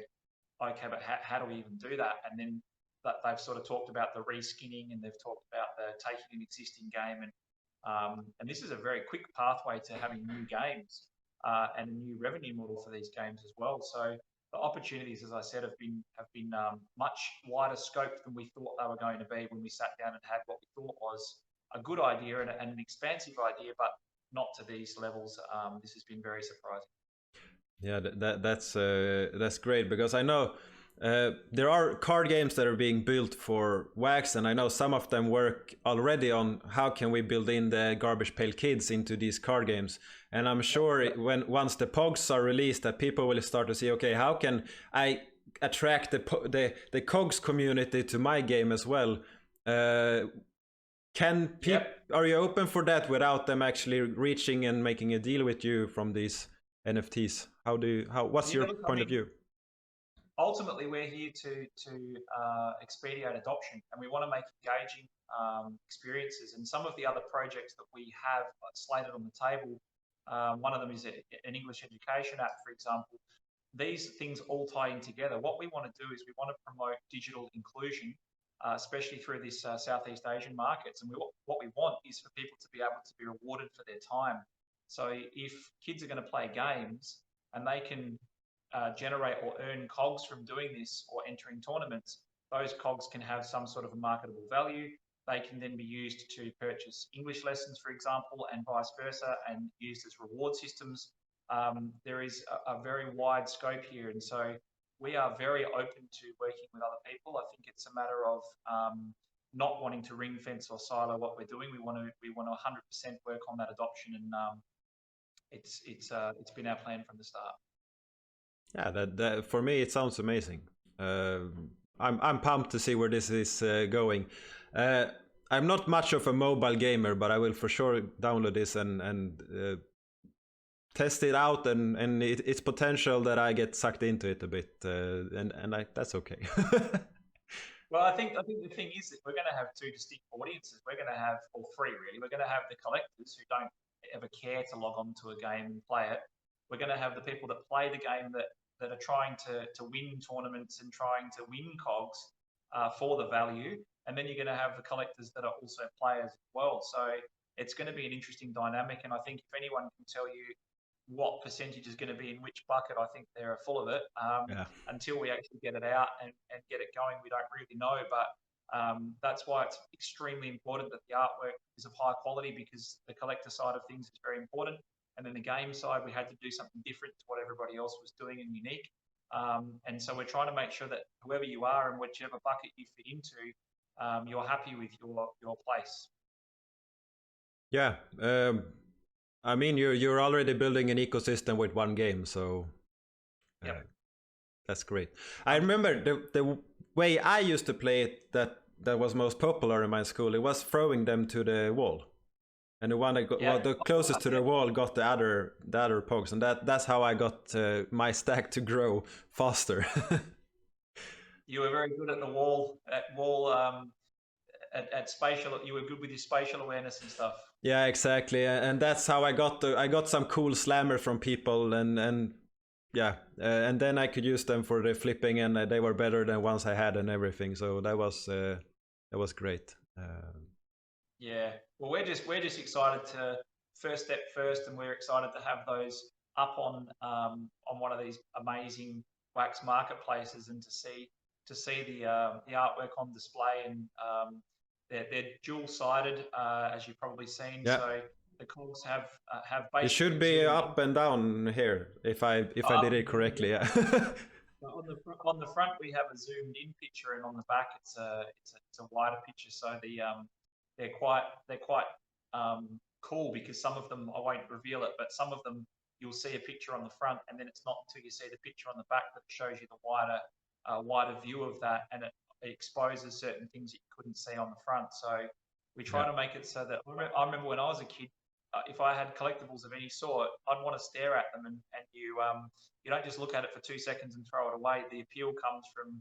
okay, but how do we even do that? And then they've sort of talked about the reskinning, and they've talked about the taking an existing game. And this is a very quick pathway to having new games and a new revenue model for these games as well. So the opportunities, as I said, have been much wider scope than we thought they were going to be when we sat down and had what we thought was a good idea and an expansive idea, but not to these levels. This has been very surprising. Yeah, that's great, because I know there are card games that are being built for Wax, and I know some of them work already on how can we build in the Garbage Pail Kids into these card games. And I'm sure once the POGs are released, that people will start to see, okay, how can I attract the COGS community to my game as well? Are you open for that without them actually reaching and making a deal with you from these NFTs? What's your point of view? ultimately we're here to expedite adoption, and we want to make engaging experiences. And some of the other projects that we have slated on the table, one of them is an English education app, for example. These things all tie in together. What we want to do is we want to promote digital inclusion, especially through this Southeast Asian markets. And what we want is for people to be able to be rewarded for their time. So if kids are going to play games and they can generate or earn Kogs from doing this or entering tournaments, those Kogs can have some sort of a marketable value. They can then be used to purchase English lessons, for example, and vice versa, and used as reward systems. There is a very wide scope here, and so we are very open to working with other people. I think it's a matter of not wanting to ring fence or silo what we're doing. We want to 100% work on that adoption, and it's been our plan from the start. Yeah, that for me it sounds amazing. I'm pumped to see where this is going. I'm not much of a mobile gamer, but I will for sure download this and test it out, and it's potential that I get sucked into it a bit, and that's okay. Well, I think the thing is that we're going to have two distinct audiences. We're going to have, or three really. We're going to have the collectors who don't ever care to log on to a game and play it. We're going to have the people that play the game that are trying to win tournaments and trying to win Kogs for the value. And then you're going to have the collectors that are also players as well. So it's going to be an interesting dynamic. And I think if anyone can tell you what percentage is going to be in which bucket, I think they're full of it. Until we actually get it out and get it going, we don't really know. But that's why it's extremely important that the artwork is of high quality, because the collector side of things is very important. And then the game side, we had to do something different to what everybody else was doing and unique. And so we're trying to make sure that whoever you are and whichever bucket you fit into, you're happy with your place. Yeah. I mean, you're already building an ecosystem with one game, so that's great. I remember the way I used to play it that was most popular in my school. It was throwing them to the wall, and the one that got the closest to the wall got the other Pogs, and that's how I got my stack to grow faster. You were very good at the wall at spatial. You were good with your spatial awareness and stuff. Yeah, exactly, and that's how I got some cool slammer from people, and then I could use them for the flipping, and they were better than ones I had and everything. So that was great. Yeah, well, we're just excited to first step first, and we're excited to have those up on one of these amazing wax marketplaces, and to see the artwork on display, and they're dual-sided, as you've probably seen. Yeah. So the Kogs have basically. It should be up and down here if I did it correctly. Yeah. On the front we have a zoomed-in picture, and on the back it's a wider picture. So they're quite cool, because some of them, I won't reveal it, but some of them you'll see a picture on the front, and then it's not until you see the picture on the back that shows you the wider view of that, and it exposes certain things that you couldn't see on the front. So we try to make it so that I remember when I was a kid, if I had collectibles of any sort, I'd want to stare at them, and you don't just look at it for 2 seconds and throw it away. The appeal comes from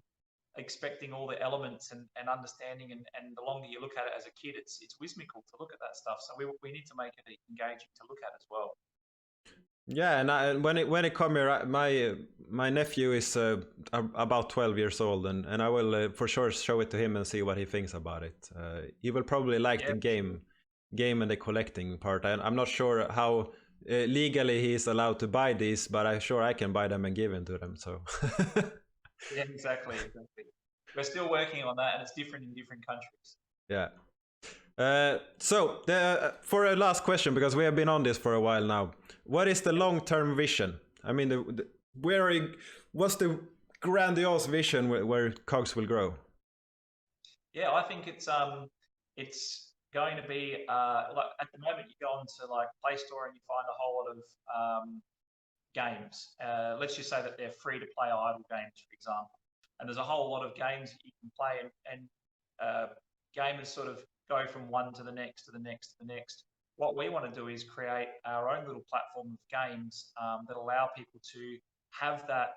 expecting all the elements and understanding, and the longer you look at it as a kid, it's whimsical to look at that stuff. So we need to make it engaging to look at as well. Yeah, and when it come here, my nephew is about 12 years old, and I will for sure show it to him and see what he thinks about it. He will probably like the game and the collecting part. I'm not sure how legally he is allowed to buy these, but I'm sure I can buy them and give them to them. So. Yeah, exactly. We're still working on that, and it's different in different countries. Yeah. So for a last question, because we have been on this for a while now, what is the long-term vision? I mean, what's the grandiose vision where Kogs will grow? Yeah, I think it's going to be like at the moment you go onto like Play Store and you find a whole lot of games. Let's just say that they're free to play idle games, for example, and there's a whole lot of games that you can play, and gamers sort of go from one to the next to the next to the next. What we want to do is create our own little platform of games that allow people to have that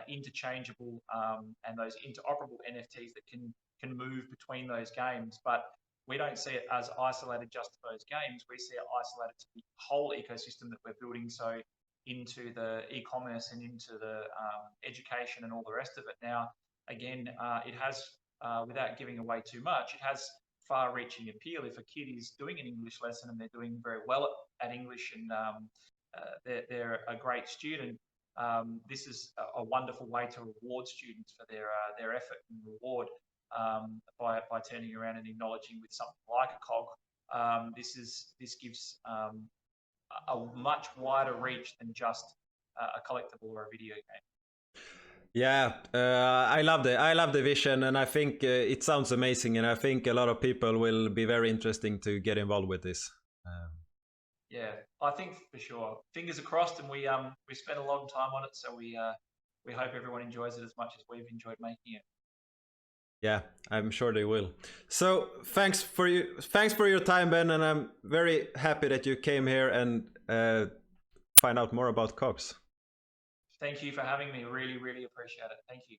interchangeable and those interoperable NFTs that can move between those games. But we don't see it as isolated just to those games. We see it isolated to the whole ecosystem that we're building. So into the e-commerce and into the education and all the rest of it. Now, again, it has, without giving away too much, it has far-reaching appeal. If a kid is doing an English lesson and they're doing very well at English and they're a great student, this is a wonderful way to reward students for their effort and reward by turning around and acknowledging with something like a cog. This gives a much wider reach than just a collectible or a video game. Yeah, I love the vision, and I think it sounds amazing, and I think a lot of people will be very interesting to get involved with this. Yeah, I think for sure. Fingers are crossed, and we spent a long time on it, so we hope everyone enjoys it as much as we've enjoyed making it. Yeah, I'm sure they will. So thanks for your time, Ben, and I'm very happy that you came here and find out more about Kogs. Thank you for having me. Really, really appreciate it. Thank you.